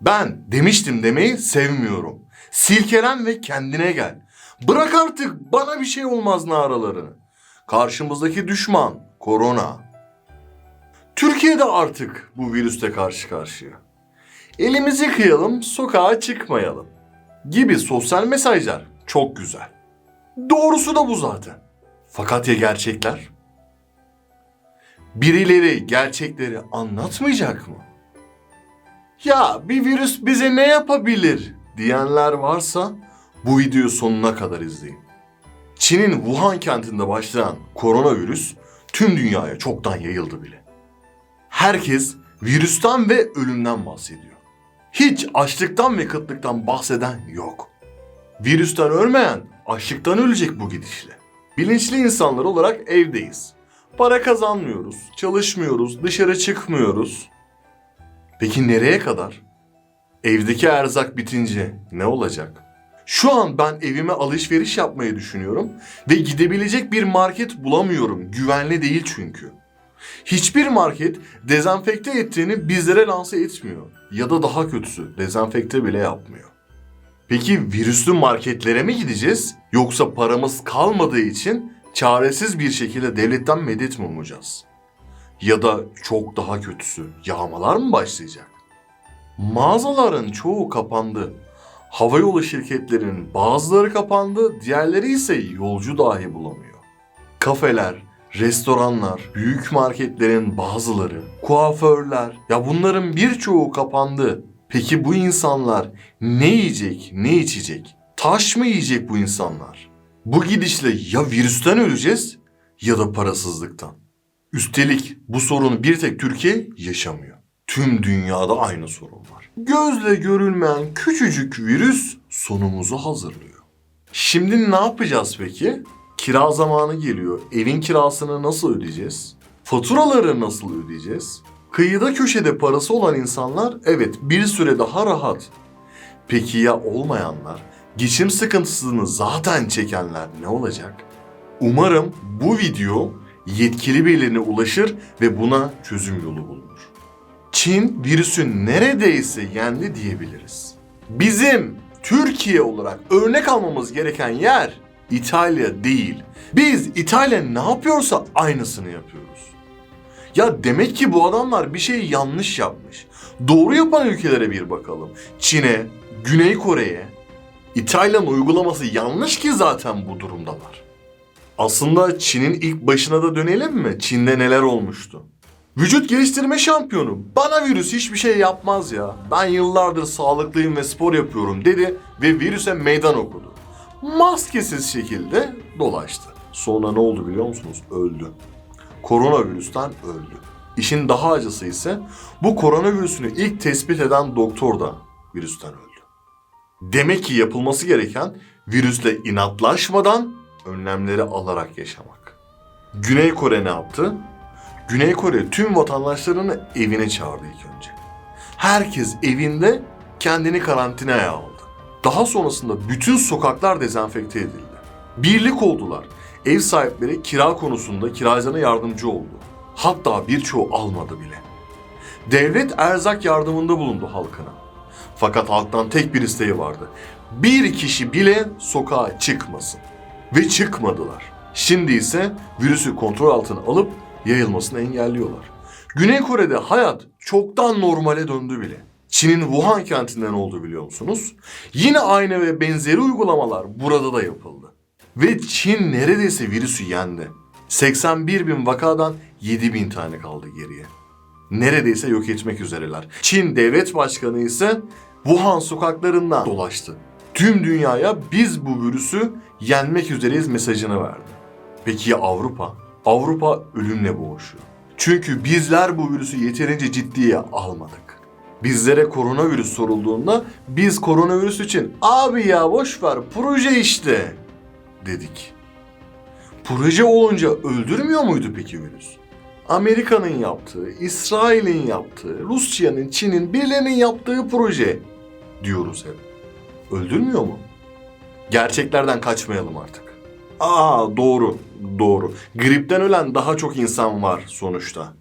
Ben demiştim demeyi sevmiyorum. Silkelen ve kendine gel. Bırak artık bana bir şey olmaz naralarını. Karşımızdaki düşman korona. Türkiye'de artık bu virüste karşı karşıya. Elimizi kıyalım, sokağa çıkmayalım gibi sosyal mesajlar çok güzel. Doğrusu da bu zaten. Fakat ya gerçekler? Birileri gerçekleri anlatmayacak mı? Ya bir virüs bize ne yapabilir diyenler varsa bu videoyu sonuna kadar izleyin. Çin'in Wuhan kentinde başlayan koronavirüs tüm dünyaya çoktan yayıldı bile. Herkes virüsten ve ölümden bahsediyor. Hiç açlıktan ve kıtlıktan bahseden yok. Virüsten ölmeyen açlıktan ölecek bu gidişle. Bilinçli insanlar olarak evdeyiz. Para kazanmıyoruz, çalışmıyoruz, dışarı çıkmıyoruz. Peki nereye kadar? Evdeki erzak bitince ne olacak? Şu an ben evime alışveriş yapmayı düşünüyorum ve gidebilecek bir market bulamıyorum. Güvenli değil çünkü. Hiçbir market dezenfekte ettiğini bizlere lanse etmiyor. Ya da daha kötüsü dezenfekte bile yapmıyor. Peki virüslü marketlere mi gideceğiz? Yoksa paramız kalmadığı için çaresiz bir şekilde devletten medet mi umacağız? Ya da çok daha kötüsü yağmalar mı başlayacak? Mağazaların çoğu kapandı. Havayolu şirketlerinin bazıları kapandı, diğerleri ise yolcu dahi bulamıyor. Kafeler, restoranlar, büyük marketlerin bazıları, kuaförler, ya bunların birçoğu kapandı. Peki bu insanlar ne yiyecek, ne içecek? Taş mı yiyecek bu insanlar? Bu gidişle ya virüsten öleceğiz ya da parasızlıktan. Üstelik bu sorunu bir tek Türkiye yaşamıyor. Tüm dünyada aynı sorun var. Gözle görülmeyen küçücük virüs sonumuzu hazırlıyor. Şimdi ne yapacağız peki? Kira zamanı geliyor. Evin kirasını nasıl ödeyeceğiz? Faturaları nasıl ödeyeceğiz? Kıyıda köşede parası olan insanlar evet bir süre daha rahat. Peki ya olmayanlar? Geçim sıkıntısını zaten çekenler ne olacak? Umarım bu video yetkili birilerine ulaşır ve buna çözüm yolu bulunur. Çin virüsü neredeyse yendi diyebiliriz. Bizim Türkiye olarak örnek almamız gereken yer İtalya değil. Biz İtalya ne yapıyorsa aynısını yapıyoruz. Ya demek ki bu adamlar bir şey yanlış yapmış. Doğru yapan ülkelere bir bakalım. Çin'e, Güney Kore'ye. İtalya'nın uygulaması yanlış ki zaten bu durumdalar. Aslında Çin'in ilk başına da dönelim mi? Çin'de neler olmuştu? Vücut geliştirme şampiyonu. Bana virüs hiçbir şey yapmaz ya. Ben yıllardır sağlıklıyım ve spor yapıyorum dedi ve virüse meydan okudu. Maskesiz şekilde dolaştı. Sonra ne oldu biliyor musunuz? Öldü. Koronavirüsten öldü. İşin daha acısı ise bu koronavirüsünü ilk tespit eden doktor da virüsten öldü. Demek ki yapılması gereken virüsle inatlaşmadan önlemleri alarak yaşamak. Güney Kore ne yaptı? Güney Kore tüm vatandaşlarını evine çağırdı ilk önce. Herkes evinde kendini karantinaya aldı. Daha sonrasında bütün sokaklar dezenfekte edildi. Birlik oldular. Ev sahipleri kira konusunda kiracılarına yardımcı oldu. Hatta birçoğu almadı bile. Devlet erzak yardımında bulundu halkına. Fakat halktan tek bir isteği vardı. Bir kişi bile sokağa çıkmasın. Ve çıkmadılar. Şimdi ise virüsü kontrol altına alıp yayılmasını engelliyorlar. Güney Kore'de hayat çoktan normale döndü bile. Çin'in Wuhan kentinden oldu biliyor musunuz? Yine aynı ve benzeri uygulamalar burada da yapıldı. Ve Çin neredeyse virüsü yendi. 81 bin vakadan 7 bin tane kaldı geriye. Neredeyse yok etmek üzereler. Çin devlet başkanı ise Wuhan sokaklarından dolaştı. Tüm dünyaya biz bu virüsü yenmek üzereyiz mesajını verdi. Peki ya Avrupa? Avrupa ölümle boğuşuyor. Çünkü bizler bu virüsü yeterince ciddiye almadık. Bizlere koronavirüs sorulduğunda biz koronavirüs için abi ya boş ver proje işte dedik. Proje olunca öldürmüyor muydu peki virüs? Amerika'nın yaptığı, İsrail'in yaptığı, Rusya'nın, Çin'in birilerinin yaptığı proje diyoruz hep. Öldürmüyor mu? Gerçeklerden kaçmayalım artık. Doğru. Gripten ölen daha çok insan var sonuçta.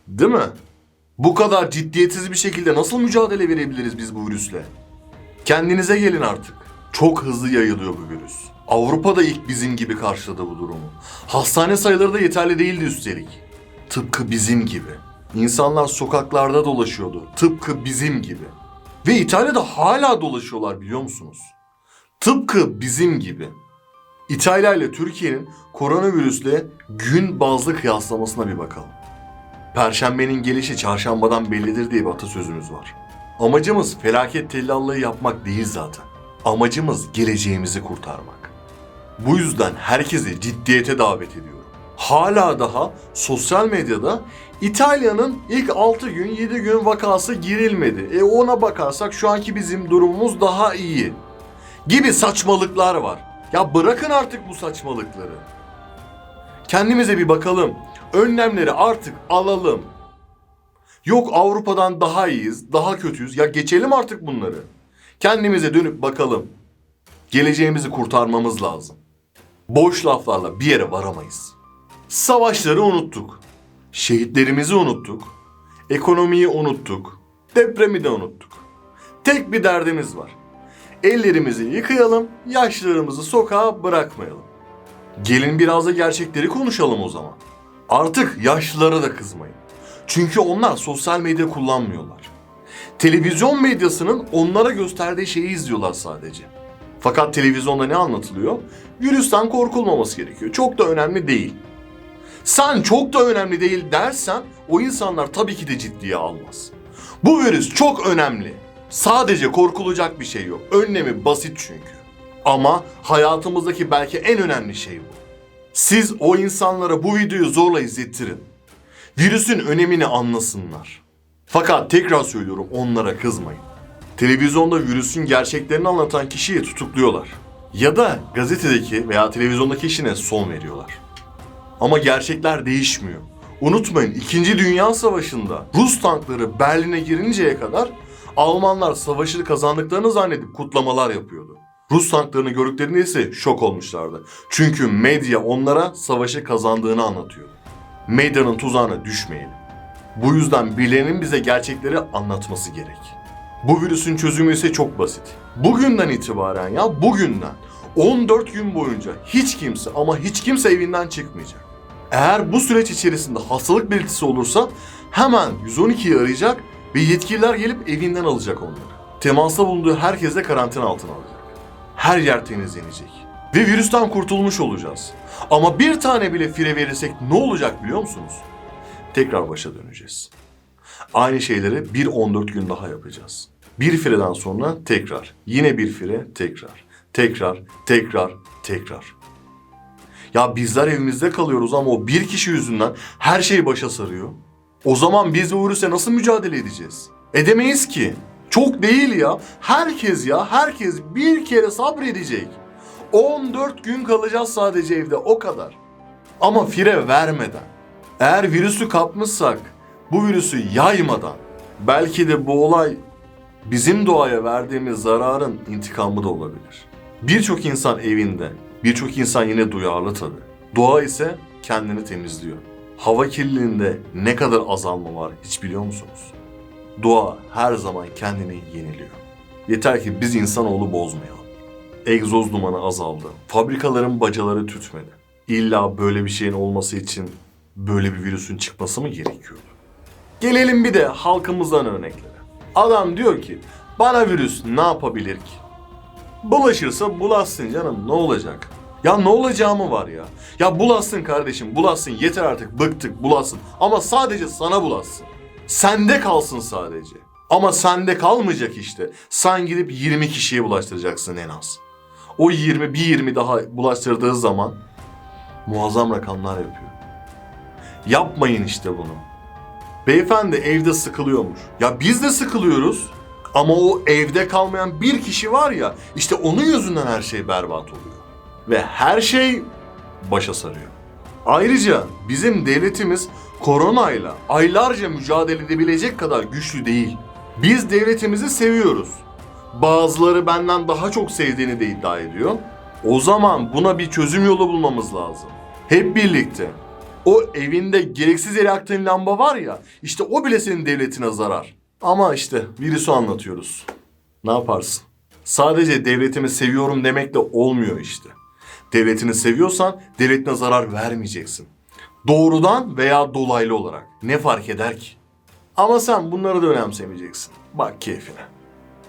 Değil mi? Bu kadar ciddiyetsiz bir şekilde nasıl mücadele verebiliriz biz bu virüsle? Kendinize gelin artık. Çok hızlı yayılıyor bu virüs. Avrupa'da ilk bizim gibi karşıladı bu durumu. Hastane sayıları da yeterli değildi üstelik. Tıpkı bizim gibi. İnsanlar sokaklarda dolaşıyordu. Tıpkı bizim gibi. Ve İtalya'da hala dolaşıyorlar biliyor musunuz? Tıpkı bizim gibi. İtalya ile Türkiye'nin koronavirüsle gün bazlı kıyaslamasına bir bakalım. Perşembenin gelişi çarşambadan bellidir diye bir atasözümüz var. Amacımız felaket tellallığı yapmak değil zaten. Amacımız geleceğimizi kurtarmak. Bu yüzden herkesi ciddiyete davet ediyorum. Hala daha sosyal medyada İtalya'nın ilk 6 gün 7 gün vakası girilmedi. Ona bakarsak şu anki bizim durumumuz daha iyi. Gibi saçmalıklar var. Ya bırakın artık bu saçmalıkları. Kendimize bir bakalım. Önlemleri artık alalım. Yok Avrupa'dan daha iyiyiz, daha kötüyüz. Ya geçelim artık bunları. Kendimize dönüp bakalım. Geleceğimizi kurtarmamız lazım. Boş laflarla bir yere varamayız. Savaşları unuttuk. Şehitlerimizi unuttuk. Ekonomiyi unuttuk. Depremi de unuttuk. Tek bir derdimiz var. Ellerimizi yıkayalım, yaşlılarımızı sokağa bırakmayalım. Gelin biraz da gerçekleri konuşalım o zaman. Artık yaşlılara da kızmayın. Çünkü onlar sosyal medya kullanmıyorlar. Televizyon medyasının onlara gösterdiği şeyi izliyorlar sadece. Fakat televizyonda ne anlatılıyor? Virüsten korkulmaması gerekiyor. Çok da önemli değil. Sen çok da önemli değil dersen o insanlar tabii ki de ciddiye almaz. Bu virüs çok önemli. Sadece korkulacak bir şey yok. Önlemi basit çünkü. Ama hayatımızdaki belki en önemli şey bu. Siz o insanlara bu videoyu zorla izlettirin. Virüsün önemini anlasınlar. Fakat tekrar söylüyorum onlara kızmayın. Televizyonda virüsün gerçeklerini anlatan kişiyi tutukluyorlar. Ya da gazetedeki veya televizyondaki işine son veriyorlar. Ama gerçekler değişmiyor. Unutmayın 2. Dünya Savaşı'nda Rus tankları Berlin'e girinceye kadar Almanlar savaşı kazandıklarını zannedip kutlamalar yapıyordu. Rus tanklarını gördüklerinde ise şok olmuşlardı. Çünkü medya onlara savaşı kazandığını anlatıyordu. Medyanın tuzağına düşmeyelim. Bu yüzden birilerinin bize gerçekleri anlatması gerek. Bu virüsün çözümü ise çok basit. Bugünden itibaren bugünden 14 gün boyunca hiç kimse ama hiç kimse evinden çıkmayacak. Eğer bu süreç içerisinde hastalık belirtisi olursa hemen 112'yi arayacak ve yetkililer gelip evinden alacak onları. Temasta bulunduğu herkes de karantina altına alacak. Her yer temizlenecek. Ve virüsten kurtulmuş olacağız. Ama bir tane bile fire verirsek ne olacak biliyor musunuz? Tekrar başa döneceğiz. Aynı şeyleri bir 14 gün daha yapacağız. Bir fireden sonra tekrar. Yine bir fire tekrar. Tekrar. Ya bizler evimizde kalıyoruz ama o bir kişi yüzünden her şey başa sarıyor. O zaman biz bu virüse nasıl mücadele edeceğiz? Edemeyiz ki. Çok değil ya. Herkes bir kere sabredecek. 14 gün kalacağız sadece evde o kadar. Ama fire vermeden. Eğer virüsü kapmışsak bu virüsü yaymadan belki de bu olay bizim doğaya verdiğimiz zararın intikamı da olabilir. Birçok insan evinde, birçok insan yine duyarlı tabii. Doğa ise kendini temizliyor. Hava kirliliğinde ne kadar azalma var hiç biliyor musunuz? Doğa her zaman kendini yeniliyor. Yeter ki biz insanoğlu bozmayalım. Egzoz dumanı azaldı. Fabrikaların bacaları tütmedi. İlla böyle bir şeyin olması için böyle bir virüsün çıkması mı gerekiyordu? Gelelim bir de halkımızdan örneklere. Adam diyor ki bana virüs ne yapabilir ki? Bulaşırsa bulaşsın canım ne olacak? Ya ne olacağı mı var ya? Ya bulaşsın kardeşim bulaşsın yeter artık bıktık bulaşsın. Ama sadece sana bulaşsın. Sende kalsın sadece. Ama sende kalmayacak işte. Sen gidip 20 kişiye bulaştıracaksın en az. O 20 daha bulaştırdığı zaman muazzam rakamlar yapıyor. Yapmayın işte bunu. Beyefendi evde sıkılıyormuş. Ya biz de sıkılıyoruz. Ama o evde kalmayan bir kişi var ya, işte onun yüzünden her şey berbat oluyor. Ve her şey başa sarıyor. Ayrıca bizim devletimiz koronayla aylarca mücadele edebilecek kadar güçlü değil. Biz devletimizi seviyoruz. Bazıları benden daha çok sevdiğini de iddia ediyor. O zaman buna bir çözüm yolu bulmamız lazım. Hep birlikte. O evinde gereksiz yere yaktığın lamba var ya, işte o bile senin devletine zarar. Ama işte virüsü anlatıyoruz. Ne yaparsın? Sadece devletimi seviyorum demekle olmuyor işte. Devletini seviyorsan devletine zarar vermeyeceksin. Doğrudan veya dolaylı olarak. Ne fark eder ki? Ama sen bunları da önemsemeyeceksin. Bak keyfine.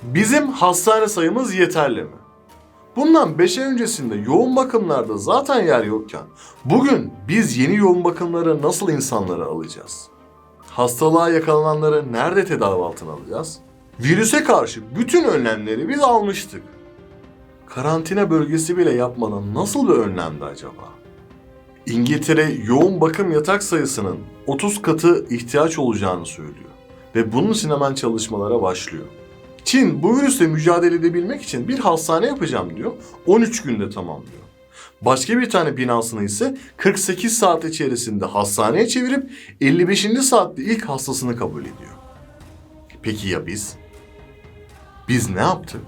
Bizim hastane sayımız yeterli mi? Bundan 5 ay öncesinde yoğun bakımlarda zaten yer yokken bugün biz yeni yoğun bakımlara nasıl insanları alacağız? Hastalığa yakalananları nerede tedavi altına alacağız? Virüse karşı bütün önlemleri biz almıştık. Karantina bölgesi bile yapmanın nasıl bir önlemdi acaba? İngiltere yoğun bakım yatak sayısının 30 katı ihtiyaç olacağını söylüyor. Ve bunun için hemen çalışmalara başlıyor. Çin bu virüsle mücadele edebilmek için bir hastane yapacağım diyor. 13 günde tamamlıyor. Başka bir tane binasını ise 48 saat içerisinde hastaneye çevirip 55. saatte ilk hastasını kabul ediyor. Peki ya biz? Biz ne yaptık?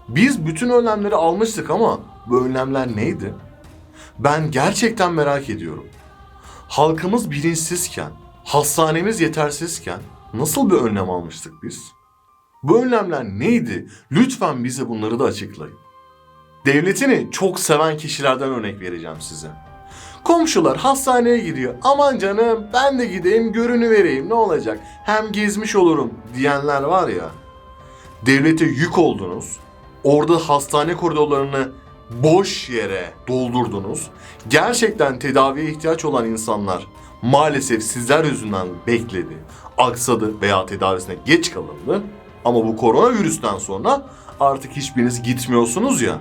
Biz bütün önlemleri almıştık ama bu önlemler neydi? Ben gerçekten merak ediyorum. Halkımız bilinçsizken, hastanemiz yetersizken nasıl bir önlem almıştık biz? Bu önlemler neydi? Lütfen bize bunları da açıklayın. Devletini çok seven kişilerden örnek vereceğim size. Komşular hastaneye gidiyor. Aman canım ben de gideyim görünüvereyim ne olacak? Hem gezmiş olurum diyenler var ya. Devlete yük oldunuz. Orada hastane koridorlarını boş yere doldurdunuz. Gerçekten tedaviye ihtiyaç olan insanlar maalesef sizler yüzünden bekledi, aksadı veya tedavisine geç kalındı. Ama bu koronavirüsten sonra artık hiçbiriniz gitmiyorsunuz ya.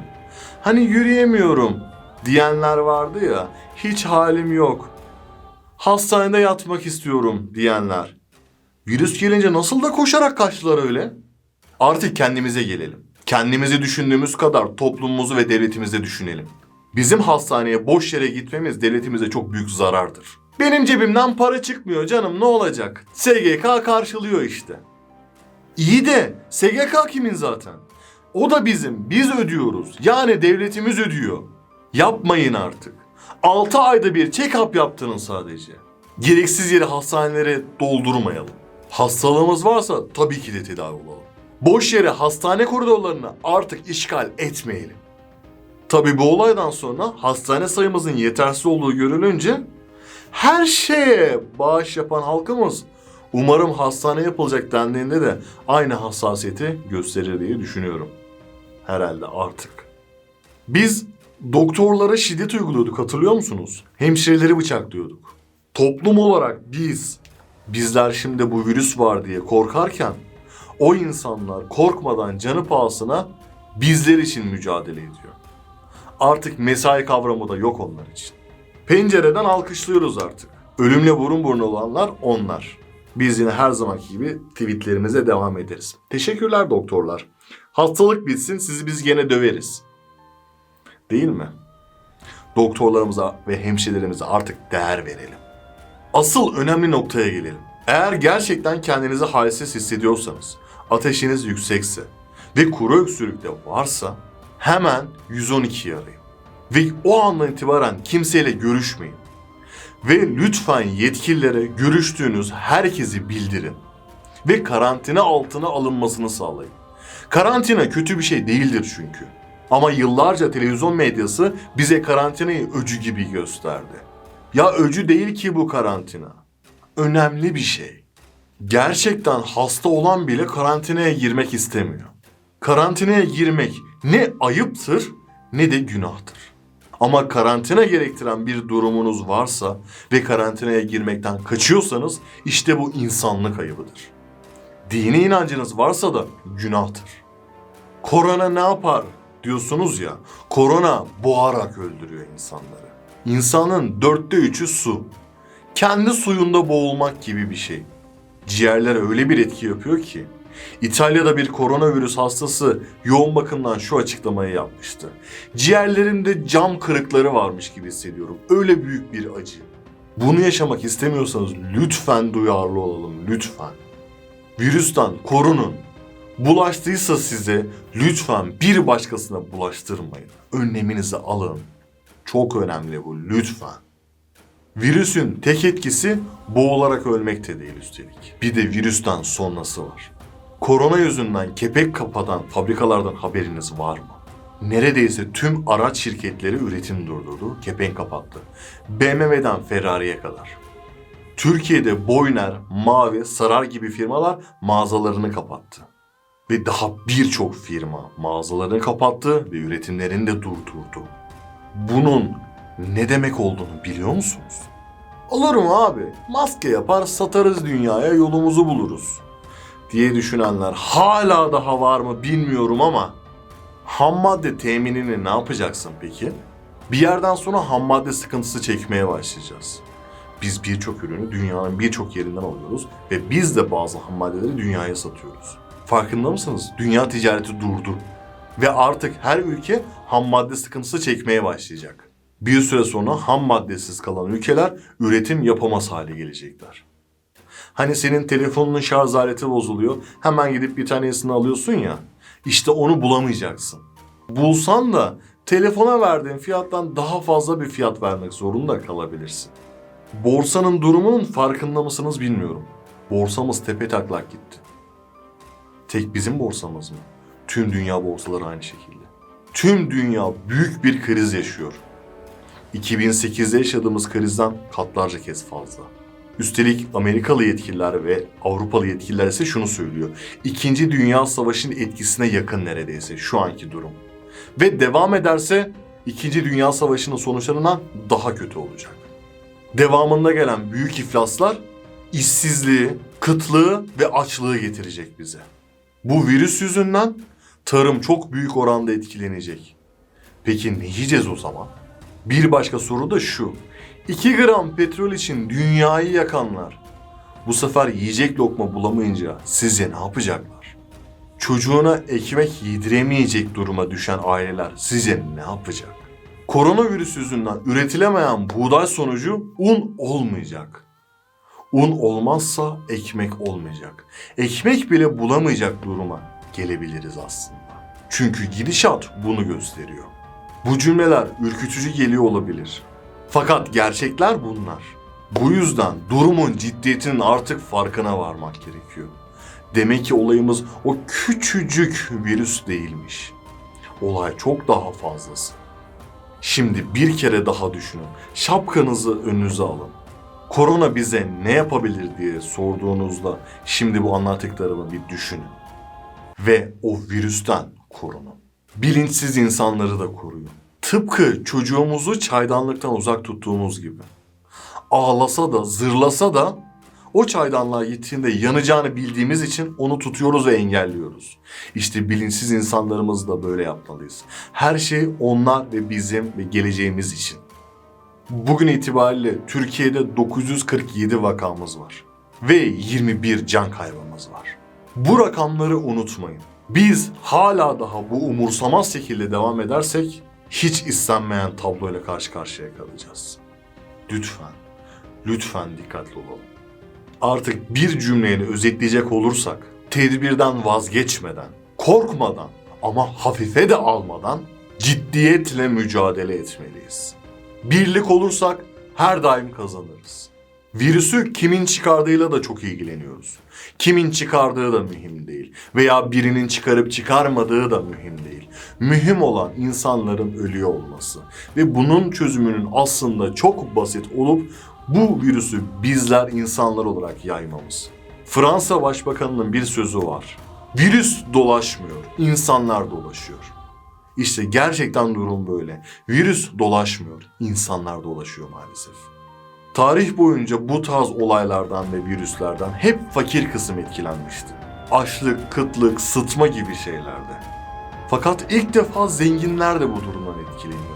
Hani yürüyemiyorum diyenler vardı ya, hiç halim yok. Hastanede yatmak istiyorum diyenler. Virüs gelince nasıl da koşarak kaçtılar öyle? Artık kendimize gelelim. Kendimizi düşündüğümüz kadar toplumumuzu ve devletimizi düşünelim. Bizim hastaneye boş yere gitmemiz devletimize çok büyük zarardır. Benim cebimden para çıkmıyor canım ne olacak? SGK karşılıyor işte. İyi de SGK kimin zaten? O da bizim. Biz ödüyoruz. Yani devletimiz ödüyor. Yapmayın artık. 6 ayda bir check-up yaptırın sadece. Gereksiz yere hastaneleri doldurmayalım. Hastalığımız varsa tabii ki de tedavi olalım. Boş yere hastane koridorlarını artık işgal etmeyelim. Tabii bu olaydan sonra hastane sayımızın yetersiz olduğu görülünce her şeye bağış yapan halkımız umarım hastane yapılacak dendiğinde de aynı hassasiyeti gösterir diye düşünüyorum. Herhalde artık. Biz doktorlara şiddet uyguluyorduk hatırlıyor musunuz? Hemşireleri bıçaklıyorduk. Toplum olarak bizler şimdi bu virüs var diye korkarken o insanlar korkmadan canı pahasına bizler için mücadele ediyor. Artık mesai kavramı da yok onlar için. Pencereden alkışlıyoruz artık. Ölümle burun buruna olanlar onlar. Biz yine her zamanki gibi tweetlerimize devam ederiz. Teşekkürler doktorlar. Hastalık bitsin sizi biz gene döveriz. Değil mi? Doktorlarımıza ve hemşirelerimize artık değer verelim. Asıl önemli noktaya gelelim. Eğer gerçekten kendinizi halsiz hissediyorsanız, ateşiniz yüksekse ve kuru öksürük de varsa hemen 112'yi arayın. Ve o andan itibaren kimseyle görüşmeyin. Ve lütfen yetkililere görüştüğünüz herkesi bildirin. Ve karantina altına alınmasını sağlayın. Karantina kötü bir şey değildir çünkü. Ama yıllarca televizyon medyası bize karantinayı öcü gibi gösterdi. Ya öcü değil ki bu karantina. Önemli bir şey. Gerçekten hasta olan bile karantinaya girmek istemiyor. Karantinaya girmek ne ayıptır ne de günahtır. Ama karantina gerektiren bir durumunuz varsa ve karantinaya girmekten kaçıyorsanız işte bu insanlık ayıbıdır. Dini inancınız varsa da günahtır. Korona ne yapar diyorsunuz ya, korona boğarak öldürüyor insanları. İnsanın 3/4'ü su. Kendi suyunda boğulmak gibi bir şey. Ciğerlere öyle bir etki yapıyor ki. İtalya'da bir koronavirüs hastası yoğun bakımdan şu açıklamayı yapmıştı. Ciğerlerimde cam kırıkları varmış gibi hissediyorum. Öyle büyük bir acı. Bunu yaşamak istemiyorsanız lütfen duyarlı olalım, lütfen. Virüsten korunun. Bulaştıysa size lütfen bir başkasına bulaştırmayın. Önleminizi alın. Çok önemli bu, lütfen. Virüsün tek etkisi boğularak ölmek de değil üstelik. Bir de virüsten sonrası var. Korona yüzünden kepek kapatan fabrikalardan haberiniz var mı? Neredeyse tüm araç şirketleri üretim durdurdu, kepenk kapattı. BMW'den Ferrari'ye kadar. Türkiye'de Boyner, Mavi, Sarar gibi firmalar mağazalarını kapattı. Ve daha birçok firma mağazalarını kapattı ve üretimlerini de durdurdu. Bunun ne demek olduğunu biliyor musunuz? Olur mu abi? Maske yapar satarız dünyaya yolumuzu buluruz diye düşünenler hala daha var mı bilmiyorum ama ham madde teminini ne yapacaksın peki? Bir yerden sonra ham madde sıkıntısı çekmeye başlayacağız. Biz birçok ürünü dünyanın birçok yerinden alıyoruz ve biz de bazı ham maddeleri dünyaya satıyoruz. Farkında mısınız? Dünya ticareti durdu. Ve artık her ülke ham madde sıkıntısı çekmeye başlayacak. Bir süre sonra ham maddesiz kalan ülkeler üretim yapamaz hale gelecekler. Hani senin telefonunun şarj aleti bozuluyor, hemen gidip bir tanesini alıyorsun ya, işte onu bulamayacaksın. Bulsan da telefona verdiğin fiyattan daha fazla bir fiyat vermek zorunda kalabilirsin. Borsanın durumunun farkında mısınız bilmiyorum. Borsamız tepetaklak gitti. Tek bizim borsamız mı? Tüm dünya borsaları aynı şekilde. Tüm dünya büyük bir kriz yaşıyor. 2008'de yaşadığımız krizden katlarca kez fazla. Üstelik Amerikalı yetkililer ve Avrupalı yetkililer ise şunu söylüyor. İkinci Dünya Savaşı'nın etkisine yakın neredeyse şu anki durum. Ve devam ederse İkinci Dünya Savaşı'nın sonuçlarından daha kötü olacak. Devamında gelen büyük iflaslar işsizliği, kıtlığı ve açlığı getirecek bize. Bu virüs yüzünden tarım çok büyük oranda etkilenecek. Peki ne yiyeceğiz o zaman? Bir başka soru da şu. 2 gram petrol için dünyayı yakanlar bu sefer yiyecek lokma bulamayınca sizce ne yapacaklar? Çocuğuna ekmek yediremeyecek duruma düşen aileler sizce ne yapacak? Koronavirüs yüzünden üretilemeyen buğday sonucu un olmayacak. Un olmazsa ekmek olmayacak. Ekmek bile bulamayacak duruma gelebiliriz aslında. Çünkü gidişat bunu gösteriyor. Bu cümleler ürkütücü geliyor olabilir. Fakat gerçekler bunlar. Bu yüzden durumun ciddiyetinin artık farkına varmak gerekiyor. Demek ki olayımız o küçücük virüs değilmiş. Olay çok daha fazlası. Şimdi bir kere daha düşünün. Şapkanızı önünüze alın. Korona bize ne yapabilir diye sorduğunuzda şimdi bu anlattıklarımı bir düşünün. Ve o virüsten korunun. Bilinçsiz insanları da koruyun. Tıpkı çocuğumuzu çaydanlıktan uzak tuttuğumuz gibi. Ağlasa da zırlasa da o çaydanlığa gittiğinde yanacağını bildiğimiz için onu tutuyoruz ve engelliyoruz. İşte bilinçsiz insanlarımız da böyle yapmalıyız. Her şey onlar ve bizim ve geleceğimiz için. Bugün itibariyle Türkiye'de 947 vakamız var. Ve 21 can kaybımız var. Bu rakamları unutmayın. Biz hala daha bu umursamaz şekilde devam edersek hiç istenmeyen tabloyla karşı karşıya kalacağız. Lütfen dikkatli olalım. Artık bir cümleyle özetleyecek olursak, tedbirden vazgeçmeden, korkmadan ama hafife de almadan ciddiyetle mücadele etmeliyiz. Birlik olursak her daim kazanırız. Virüsü kimin çıkardığıyla da çok ilgileniyoruz. Kimin çıkardığı da mühim değil. Veya birinin çıkarıp çıkarmadığı da mühim değil. Mühim olan insanların ölüyor olması. Ve bunun çözümünün aslında çok basit olup bu virüsü bizler insanlar olarak yaymamız. Fransa Başbakanı'nın bir sözü var. Virüs dolaşmıyor, insanlar dolaşıyor. İşte gerçekten durum böyle. Virüs dolaşmıyor, insanlar dolaşıyor maalesef. Tarih boyunca bu tarz olaylardan ve virüslerden hep fakir kısım etkilenmişti. Açlık, kıtlık, sıtma gibi şeylerde. Fakat ilk defa zenginler de bu durumdan etkileniyor.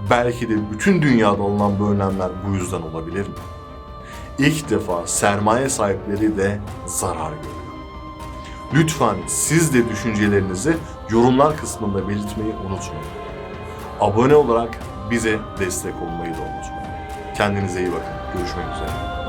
Belki de bütün dünyada alınan bu önlemler bu yüzden olabilir mi? İlk defa sermaye sahipleri de zarar görüyor. Lütfen siz de düşüncelerinizi yorumlar kısmında belirtmeyi unutmayın. Abone olarak bize destek olmayı da unutmayın. Kendinize iyi bakın. Görüşmek üzere.